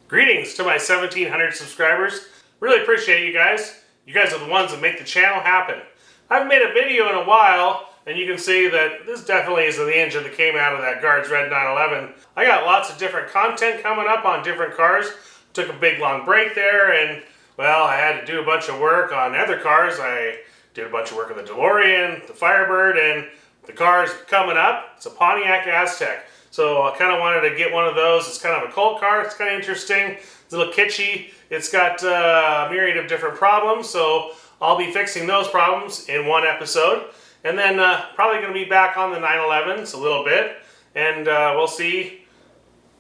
Greetings to my 1,700 subscribers. Really appreciate you guys. You guys are the ones that make the channel happen. I haven't made a video in a while, and you can see that this definitely isn't the engine that came out of that Guards Red 911. I got lots of different content coming up on different cars. Took a big long break there, and well, I had to do a bunch of work on other cars. I did a bunch of work on the DeLorean, the Firebird, and the cars coming up. It's a Pontiac Aztek. So I kind of wanted to get one of those. It's kind of a cult car. It's kind of interesting. It's a little kitschy. It's got a myriad of different problems. So I'll be fixing those problems in one episode. And then probably going to be back on the 911s a little bit. And we'll see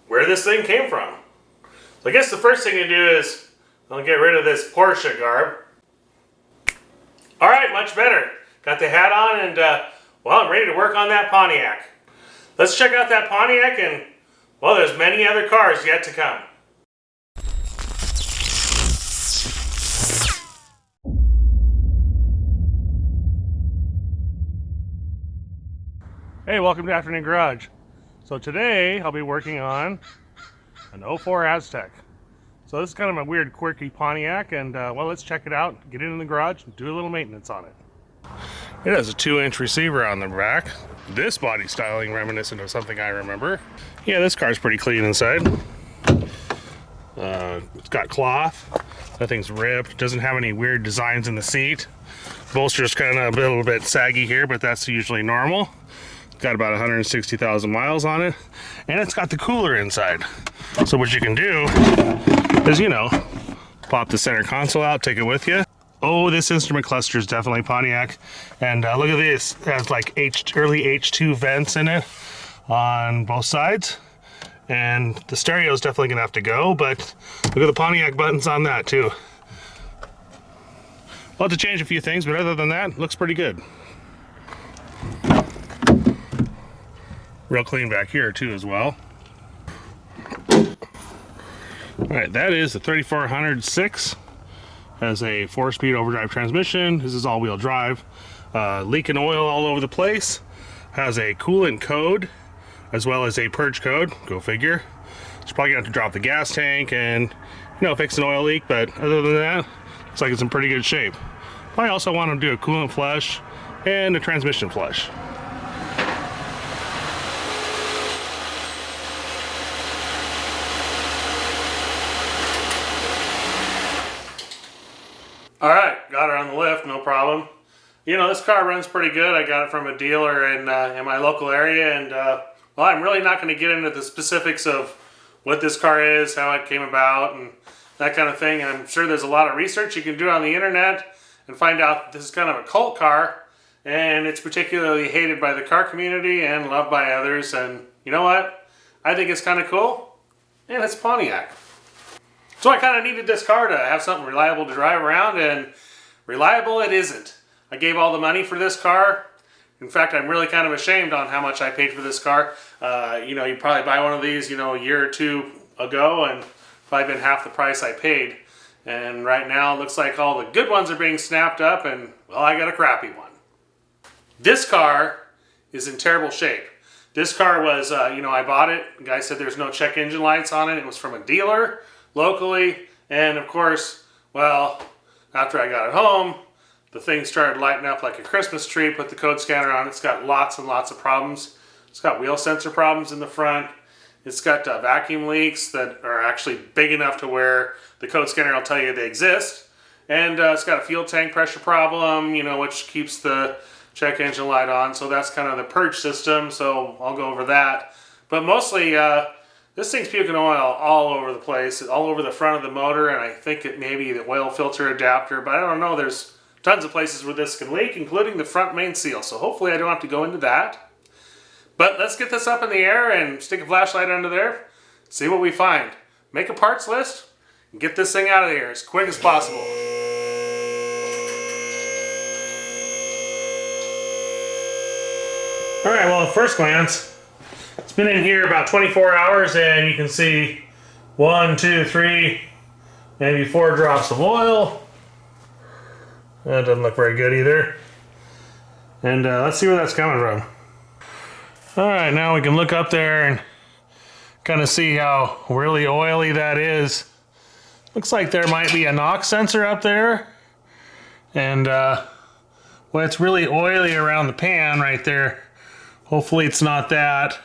where this thing came from. So I guess the first thing to do is I'll get rid of this Porsche garb. All right, much better. Got the hat on and well, I'm ready to work on that Pontiac. Let's check out that Pontiac and, well, there's many other cars yet to come. Hey, welcome to Afternoon Garage. So today I'll be working on an 04 Aztek. So this is kind of a weird, quirky Pontiac, and well, let's check it out, get it in the garage, and do a little maintenance on it. It has a 2-inch receiver on the back. This body styling reminiscent of something I remember. Yeah, this car's pretty clean inside. It's got cloth. That thing's ripped. Doesn't have any weird designs in the seat. Bolster's kind of a little bit saggy here, but that's usually normal. It's got about 160,000 miles on it. And it's got the cooler inside. So what you can do is, you know, pop the center console out, take it with you. Oh, this instrument cluster is definitely Pontiac. And look at this. It has like early H2 vents in it on both sides. And the stereo is definitely going to have to go, but look at the Pontiac buttons on that too. I'll have to change a few things, but other than that, it looks pretty good. Real clean back here too as well. Alright, that is the 3406. Has a 4-speed overdrive transmission. This is all-wheel drive. Leaking oil all over the place. Has a coolant code as well as a purge code. Go figure. It's probably gonna have to drop the gas tank and, you know, fix an oil leak, but other than that, looks like it's in pretty good shape. I also want to do a coolant flush and a transmission flush. All right, got her on the lift, no problem. You know, this car runs pretty good. I got it from a dealer in my local area, and well, I'm really not going to get into the specifics of what this car is, how it came about, and that kind of thing. And I'm sure there's a lot of research you can do on the internet and find out this is kind of a cult car, and it's particularly hated by the car community and loved by others. And you know what? I think it's kind of cool, and it's Pontiac. So I kind of needed this car to have something reliable to drive around, and reliable it isn't. I gave all the money for this car. In fact, I'm really kind of ashamed on how much I paid for this car. You know, you probably buy one of these, you know, a year or two ago, and probably been half the price I paid. And right now, it looks like all the good ones are being snapped up, and well, I got a crappy one. This car is in terrible shape. This car was, you know, I bought it. The guy said there's no check engine lights on it. It was from a dealer locally, and of course, well, after I got it home, the thing started lighting up like a Christmas tree. Put the code scanner on. It's got lots and lots of problems. It's got wheel sensor problems in the front. It's got vacuum leaks that are actually big enough to where the code scanner will tell you they exist. And it's got a fuel tank pressure problem, you know, which keeps the check engine light on. So that's kind of the purge system. So I'll go over that. But mostly, this thing's puking oil all over the place, all over the front of the motor, and I think it may be the oil filter adapter, but I don't know. There's tons of places where this can leak, including the front main seal, so hopefully I don't have to go into that. But let's get this up in the air and stick a flashlight under there, see what we find. Make a parts list, and get this thing out of here as quick as possible. Alright, well, at first glance, it's been in here about 24 hours, and you can see 1, 2, 3, maybe 4 drops of oil. That doesn't look very good either. And let's see where that's coming from. Alright, now we can look up there and Kind of see how really oily that is. Looks like there might be a knock sensor up there. And well, it's really oily around the pan right there. Hopefully it's not that.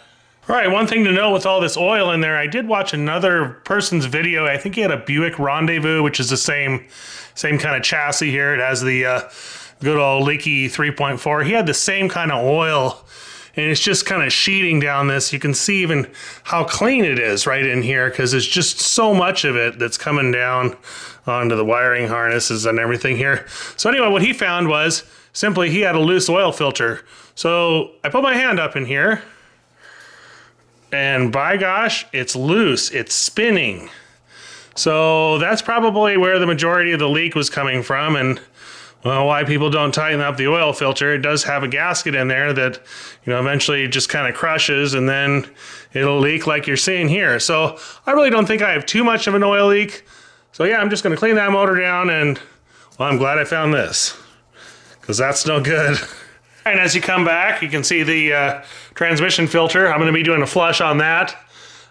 All right, one thing to know with all this oil in there, I did watch another person's video. I think he had a Buick Rendezvous, which is the same kind of chassis here. It has the good old leaky 3.4. He had the same kind of oil, and it's just kind of sheeting down this. You can see even how clean it is right in here, because there's just so much of it that's coming down onto the wiring harnesses and everything here. So anyway, what he found was simply he had a loose oil filter. So I put my hand up in here, and by gosh, it's loose, it's spinning. So that's probably where the majority of the leak was coming from, and well, why people don't tighten up the oil filter. It does have a gasket in there that, you know, eventually just kind of crushes, and then it'll leak like you're seeing here. So I really don't think I have too much of an oil leak. So yeah, I'm just gonna clean that motor down, and well, I'm glad I found this, because that's no good. And as you come back, you can see the transmission filter. I'm going to be doing a flush on that.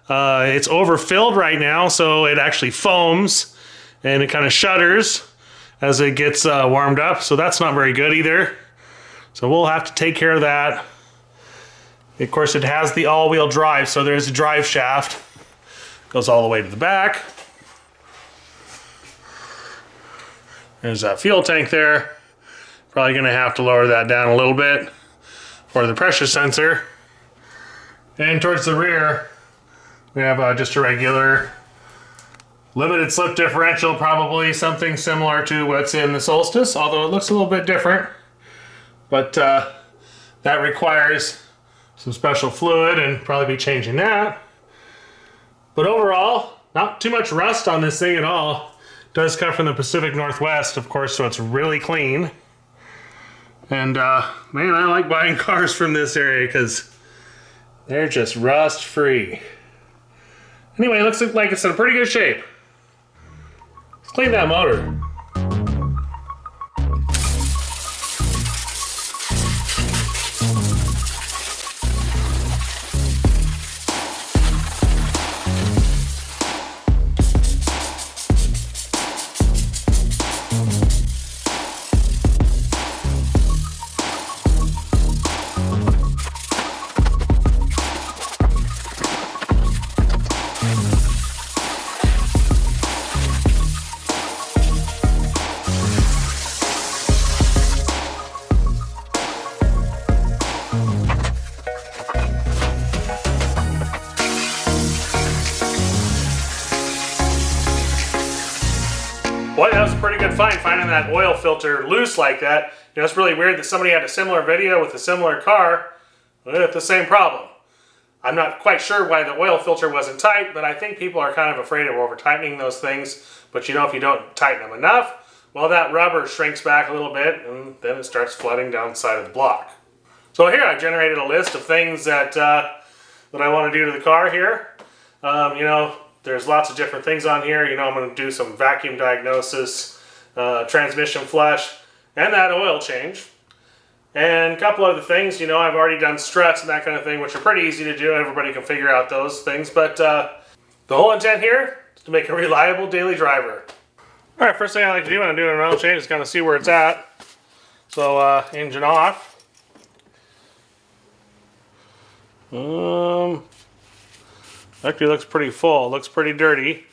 It's overfilled right now, so it actually foams and it kind of shudders as it gets warmed up. So that's not very good either. So we'll have to take care of that. Of course, it has the all-wheel drive, so there's a drive shaft. Goes all the way to the back. There's that fuel tank there. Probably going to have to lower that down a little bit for the pressure sensor. And towards the rear, we have just a regular limited slip differential, probably something similar to what's in the Solstice, although it looks a little bit different. But that requires some special fluid, and probably be changing that. But overall, not too much rust on this thing at all. It does come from the Pacific Northwest, of course, so it's really clean. And man, I like buying cars from this area because they're just rust free. Anyway, it looks like it's in pretty good shape. Let's clean that motor. Boy, that was a pretty good find, finding that oil filter loose like that. You know, it's really weird that somebody had a similar video with a similar car with the same problem. I'm not quite sure why the oil filter wasn't tight, but I think people are kind of afraid of over-tightening those things. But you know, if you don't tighten them enough, well, that rubber shrinks back a little bit, and then it starts flooding down the side of the block. So here I generated a list of things that that I want to do to the car here. You know, there's lots of different things on here. You know, I'm going to do some vacuum diagnosis, transmission flush, and that oil change. And a couple other things, you know, I've already done struts and that kind of thing, which are pretty easy to do. Everybody can figure out those things. But the whole intent here is to make a reliable daily driver. All right, first thing I like to do when I'm doing an oil change is kind of see where it's at. So engine off. Actually looks pretty full, looks pretty dirty.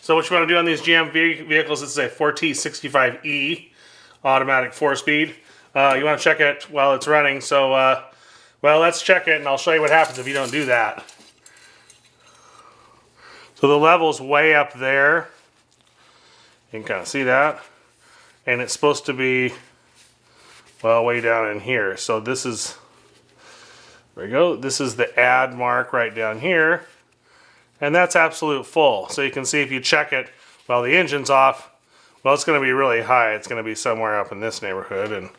So what you want to do on these GM vehicles, this is a 4T65E automatic 4-speed. You want to check it while it's running. So, well, let's check it and I'll show you what happens if you don't do that. So the level's way up there. You can kind of see that. And it's supposed to be, well, way down in here. So this is, there we go. This is the add mark right down here. And that's absolute full. So you can see if you check it while the engine's off, well, it's going to be really high. It's going to be somewhere up in this neighborhood. And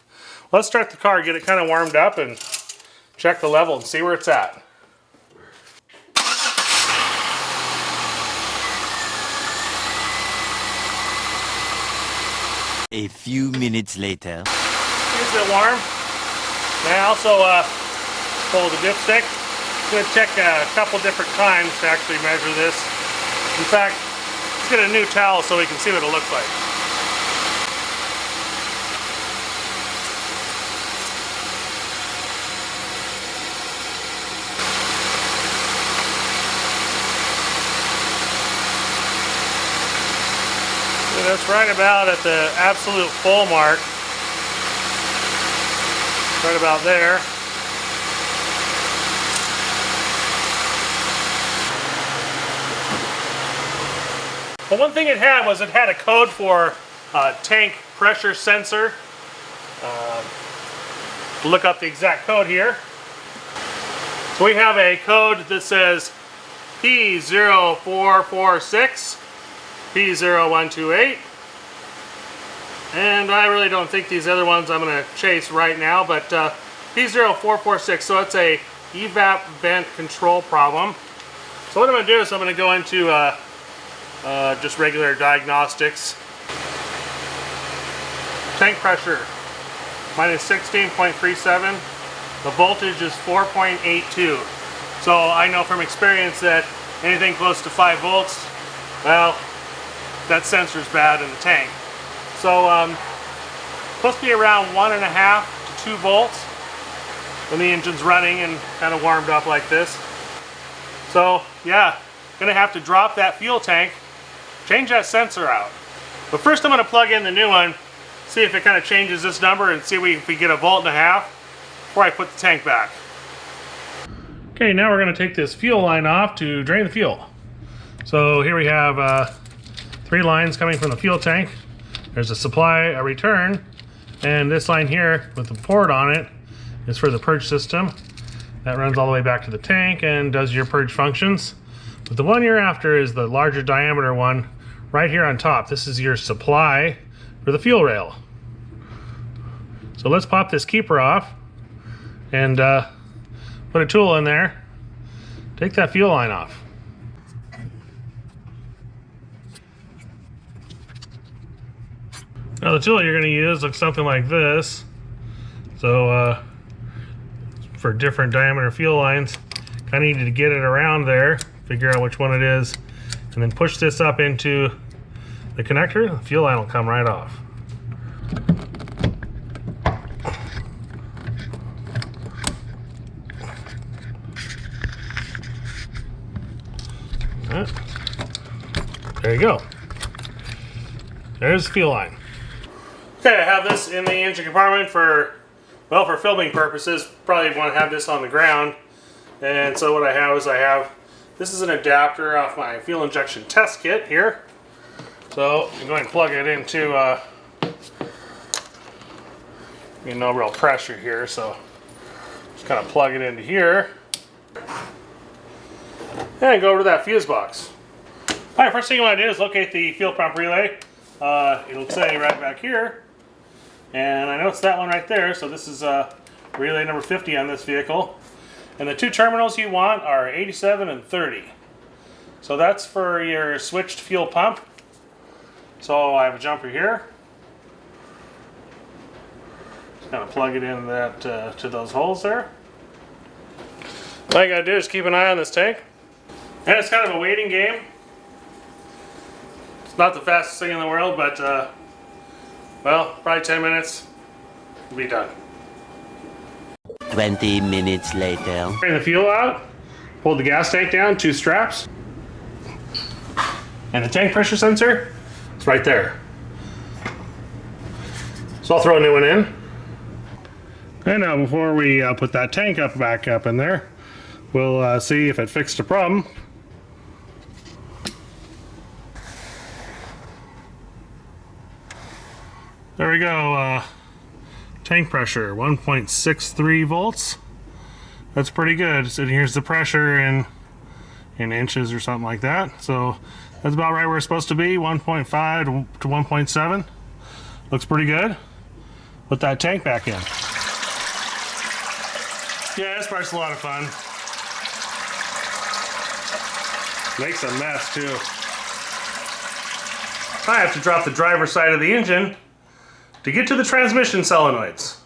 let's start the car, get it kind of warmed up, and check the level and see where it's at. A few minutes later. It's a bit warm. And I also pull the dipstick. I'm going to check a couple different times to actually measure this. In fact, let's get a new towel so we can see what it looks like. That's right about at the absolute full mark. Right about there. But one thing it had was it had a code for tank pressure sensor. Look up the exact code here. So we have a code that says P0446. P0128, and I really don't think these other ones I'm going to chase right now, but P0446, so it's a evap vent control problem. So what I'm going to do is I'm going to go into just regular diagnostics. Tank pressure, minus 16.37. The voltage is 4.82. So I know from experience that anything close to 5 volts, well, that sensor's bad in the tank. So supposed to be around 1.5 to 2 volts when the engine's running and kind of warmed up like this. So yeah, gonna have to drop that fuel tank, change that sensor out. But first I'm gonna plug in the new one, see if it kind of changes this number and see if we get 1.5 volts before I put the tank back. Okay, now we're gonna take this fuel line off to drain the fuel. So here we have 3 lines coming from the fuel tank. There's a supply, a return, and this line here with the port on it is for the purge system. That runs all the way back to the tank and does your purge functions. But the one you're after is the larger diameter one right here on top. This is your supply for the fuel rail. So let's pop this keeper off and put a tool in there. Take that fuel line off. Now the tool you're going to use looks something like this. So for different diameter fuel lines, kind of need to get it around there, figure out which one it is, and then push this up into the connector. The fuel line will come right off. There you go. There's the fuel line. Okay, I have this in the engine compartment for, well, for filming purposes. Probably want to have this on the ground. And so what I have is this is an adapter off my fuel injection test kit here. So I'm going to plug it into, no real pressure here, so just kind of plug it into here. And go over to that fuse box. All right, first thing you want to do is locate the fuel pump relay. It'll say right back here. And I know it's that one right there, so this is relay number 50 on this vehicle. And the 2 terminals you want are 87 and 30. So that's for your switched fuel pump. So I have a jumper here. Just kind of plug it in that to those holes there. All you gotta do is keep an eye on this tank. And it's kind of a waiting game. It's not the fastest thing in the world, but well, probably 10 minutes, we'll be done. 20 minutes later. Bring the fuel out, pull the gas tank down, 2 straps. And the tank pressure sensor is right there. So I'll throw a new one in. And now before we put that tank back up in there, we'll see if it fixed the problem. There we go, tank pressure, 1.63 volts. That's pretty good. So here's the pressure in inches or something like that. So that's about right where it's supposed to be, 1.5 to 1.7. Looks pretty good. Put that tank back in. Yeah, this part's a lot of fun. Makes a mess too. I have to drop the driver's side of the engine to get to the transmission solenoids.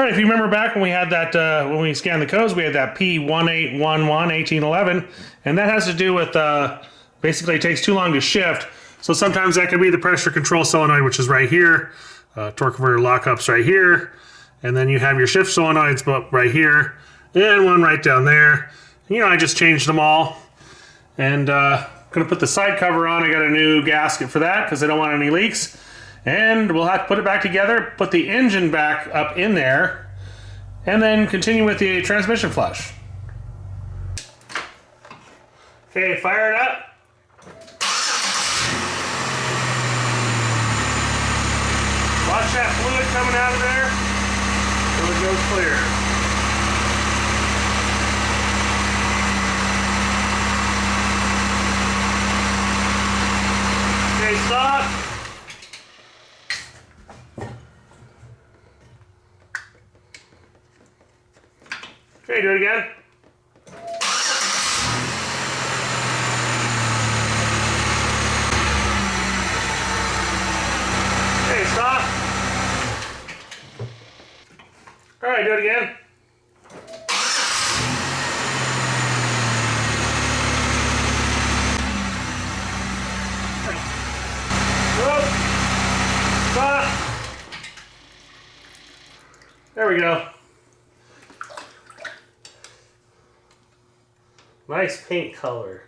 All right, if you remember back when we had that, when we scanned the codes, we had that P1811-1811, and that has to do with, basically it takes too long to shift. So sometimes that could be the pressure control solenoid, which is right here, torque converter lockups right here, and then you have your shift solenoids right here, and one right down there. You know, I just changed them all, and gonna put the side cover on. I got a new gasket for that because I don't want any leaks. And we'll have to put it back together, put the engine back up in there, and then continue with the transmission flush. Okay, fire it up. Watch that fluid coming out of there till it goes clear. Okay, stop. Okay, do it again. Okay, stop. All right, do it again. Whoop. Stop. There we go. Nice paint color.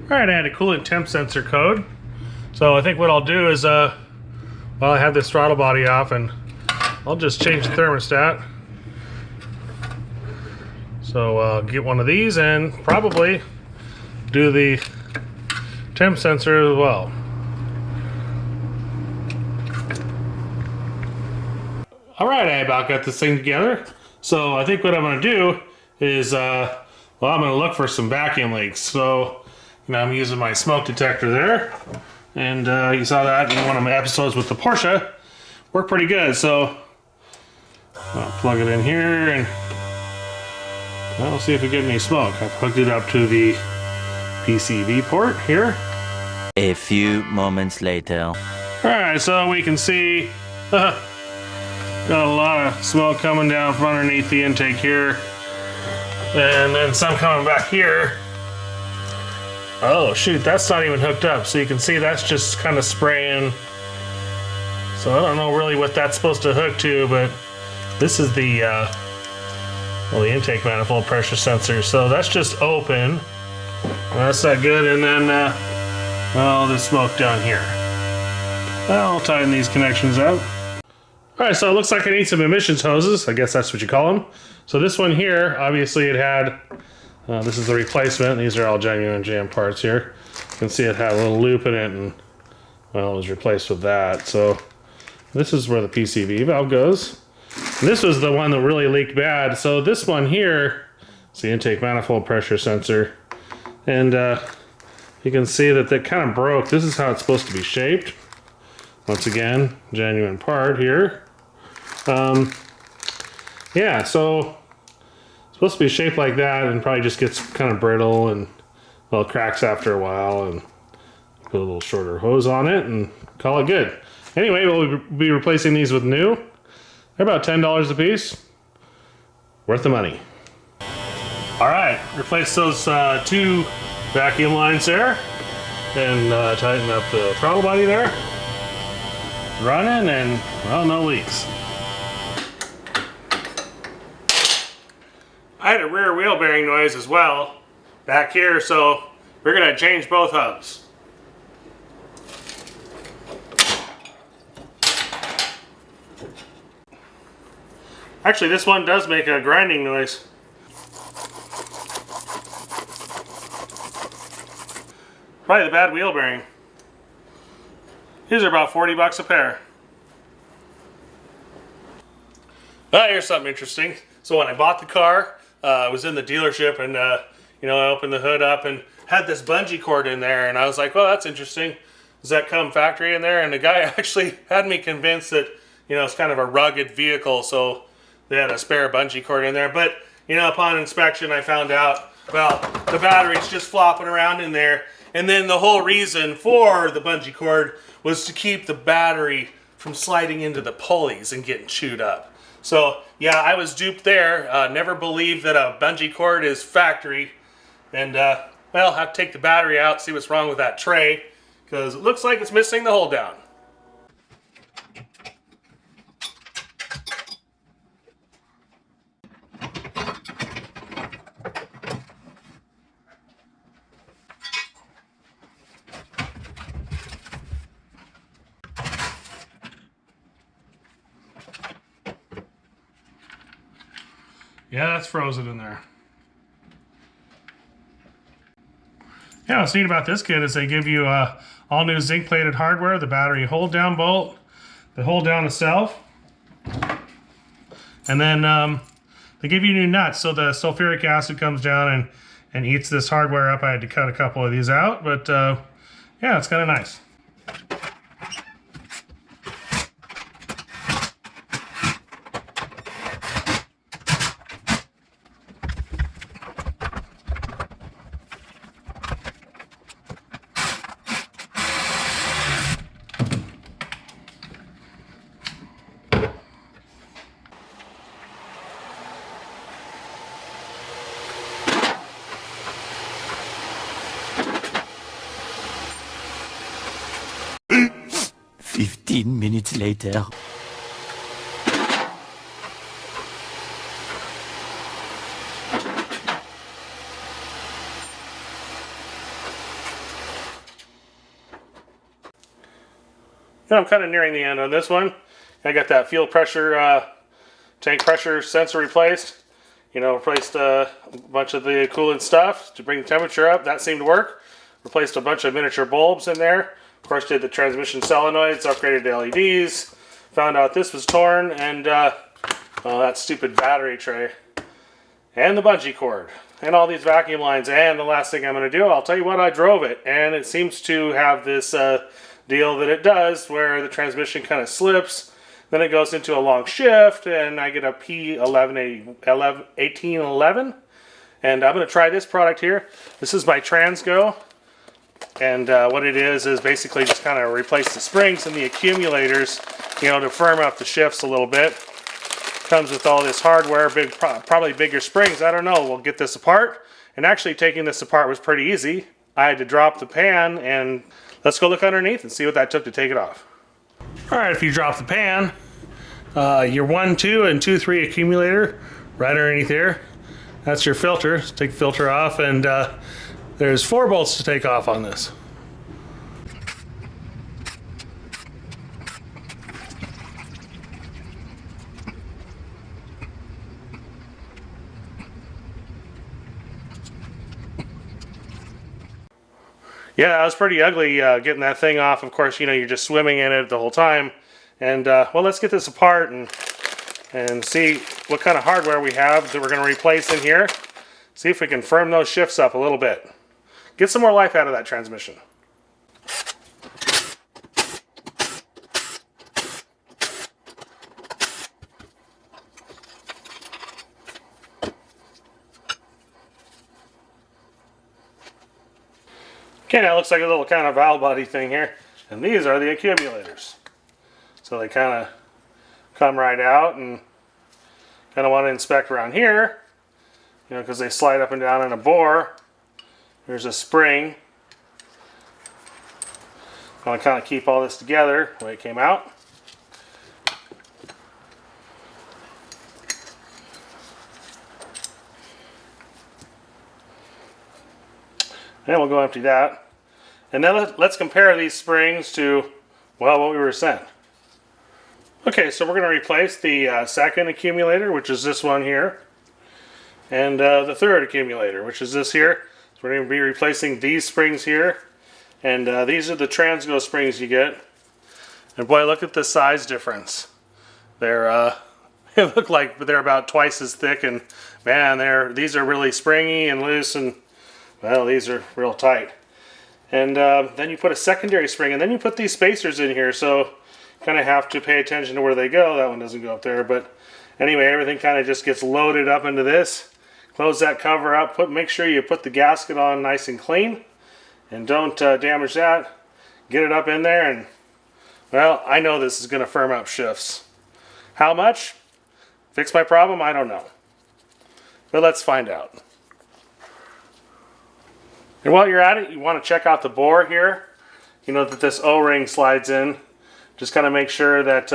Alright, I had a coolant temp sensor code. So I think what I'll do is, well, I have this throttle body off, and I'll just change the thermostat. So get one of these and probably do the temp sensor as well. Alright, I about got this thing together. So I think what I'm going to do is, well, I'm going to look for some vacuum leaks. So, you know, I'm using my smoke detector there. And you saw that in one of my episodes with the Porsche. Worked pretty good. So, I'll plug it in here and we'll see if we get any smoke. I've hooked it up to the PCV port here. A few moments later. Alright, so we can see got a lot of smoke coming down from underneath the intake here. And then some coming back here. Oh shoot, that's not even hooked up. So you can see that's just kind of spraying. So I don't know really what that's supposed to hook to, but this is the well, the intake manifold pressure sensor. So that's just open. That's not good. And then well, there's smoke down here. I'll tighten these connections up. Alright, so it looks like I need some emissions hoses. I guess that's what you call them. So this one here, obviously it had, this is the replacement. These are all genuine jam parts here. You can see it had a little loop in it, and well, it was replaced with that. So this is where the PCV valve goes. And this was the one that really leaked bad. So this one here is the intake manifold pressure sensor. And you can see that that kind of broke. This is how it's supposed to be shaped. Once again, genuine part here. Yeah, so it's supposed to be shaped like that, and probably just gets kind of brittle and, well, it cracks after a while, and put a little shorter hose on it and call it good. Anyway, we'll be replacing these with new. They're about $10 a piece. Worth the money. All right, replace those two vacuum lines there, and tighten up the throttle body there. Running, and well, no leaks. I had a rear wheel bearing noise as well back here, so we're going to change both hubs. Actually, this one does make a grinding noise. Probably the bad wheel bearing. These are about 40 bucks a pair. Here's something interesting. So when I bought the car, I was in the dealership, and you know, I opened the hood up and had this bungee cord in there, and I was like, well, that's interesting. Does that come factory in there? And the guy actually had me convinced that, you know, it's kind of a rugged vehicle, so they had a spare bungee cord in there. But, you know, upon inspection, I found out, well, the battery's just flopping around in there. And then the whole reason for the bungee cord was to keep the battery from sliding into the pulleys and getting chewed up. So yeah, I was duped there. Never believed that a bungee cord is factory. And well, I'll have to take the battery out, see what's wrong with that tray, because it looks like it's missing the hold down. Yeah, that's frozen in there. Yeah, what's neat about this kit is they give you all new zinc plated hardware, the battery hold down bolt, the hold down itself, and then they give you new nuts so the sulfuric acid comes down and eats this hardware up. I had to cut a couple of these out, but yeah, it's kind of nice. Minutes later. I'm kind of nearing the end on this one. I got that fuel pressure, tank pressure sensor replaced. You know, replaced a bunch of the coolant stuff to bring the temperature up. That seemed to work. Replaced a bunch of miniature bulbs in there. Of course, did the transmission solenoids, upgraded to LEDs. Found out this was torn, and that stupid battery tray. And the bungee cord. And all these vacuum lines. And the last thing I'm going to do, I'll tell you what, I drove it. And it seems to have this deal that it does, where the transmission kind of slips. Then it goes into a long shift, and I get a P1811. And I'm going to try this product here. This is by Transgo. And what it is basically just kind of replace the springs and the accumulators, you know, to firm up the shifts a little bit. Comes with all this hardware, probably bigger springs. I don't know. We'll get this apart. And actually taking this apart was pretty easy. I had to drop the pan, and let's go look underneath and see what that took to take it off. All right, if you drop the pan, your 1, 2, and 2, 3 accumulator right underneath here. That's your filter. So take the filter off, and there's 4 bolts to take off on this. Yeah, that was pretty ugly getting that thing off. Of course, you know, you're just swimming in it the whole time. And, well, let's get this apart and see what kind of hardware we have that we're going to replace in here. See if we can firm those shifts up a little bit. Get some more life out of that transmission. Okay, now it looks like a little kind of valve body thing here. And these are the accumulators. So they kind of come right out, and kind of want to inspect around here, you know, because they slide up and down in a bore. There's a spring. I want to kind of keep all this together the way it came out. And we'll go empty that. And then let's compare these springs to, well, what we were sent. Okay, so we're going to replace the second accumulator, which is this one here. And the third accumulator, which is this here. So we're going to be replacing these springs here. And these are the Transgo springs you get. And boy, look at the size difference. They're, it look like they're about twice as thick. And man, these are really springy and loose, and well, these are real tight. And then you put a secondary spring, and then you put these spacers in here, so kind of have to pay attention to where they go. That one doesn't go up there, but anyway, everything kind of just gets loaded up into this. Close that cover up. Make sure you put the gasket on nice and clean, and don't damage that. Get it up in there, and well, I know this is going to firm up shifts. How much? fix my problem? I don't know. But let's find out. And while you're at it, you want to check out the bore here. You know that this O-ring slides in. Just kind of make sure that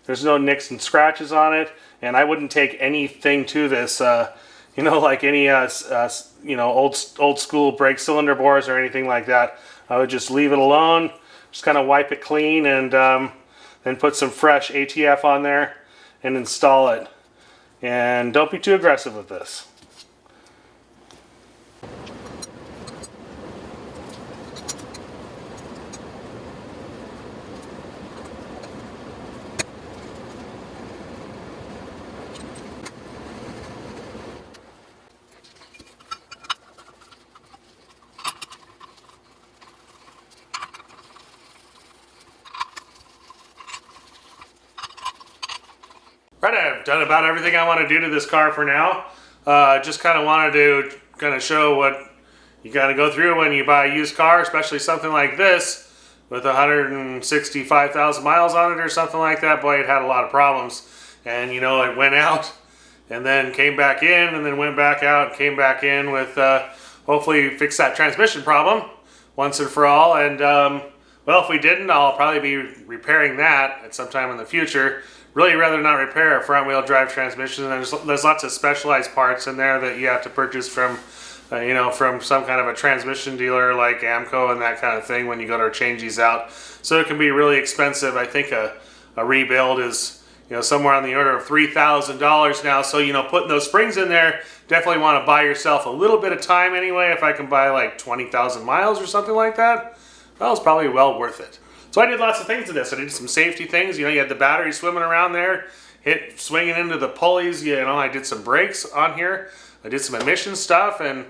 there's no nicks and scratches on it. And I wouldn't take anything to this, you know, like any you know, old school brake cylinder bores or anything like that. I would just leave it alone. Just kind of wipe it clean and then put some fresh ATF on there and install it. And don't be too aggressive with this. Right, I've done about everything I want to do to this car for now. Just kind of wanted to kind of show what you got to go through when you buy a used car, especially something like this with 165,000 miles on it or something like that. Boy, it had a lot of problems. And you know, it went out and then came back in and then went back out and came back in with hopefully fix that transmission problem once and for all. And well, if we didn't, I'll probably be repairing that at some time in the future. Really rather not repair a front wheel drive transmission. There's lots of specialized parts in there that you have to purchase from you know, from some kind of a transmission dealer like AMCO and that kind of thing when you go to change these out. So it can be really expensive. I think a rebuild is, you know, somewhere on the order of $3,000 now. So, you know, putting those springs in there, definitely want to buy yourself a little bit of time anyway. If I can buy like 20,000 miles or something like that, well, it's probably well worth it. So I did lots of things to this. I did some safety things. You know, you had the battery swimming around there, swinging into the pulleys. You know, I did some brakes on here. I did some emission stuff, and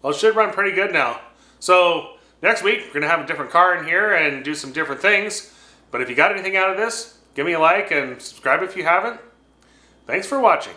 well, it should run pretty good now. So next week, we're going to have a different car in here and do some different things. But if you got anything out of this, give me a like and subscribe if you haven't. Thanks for watching.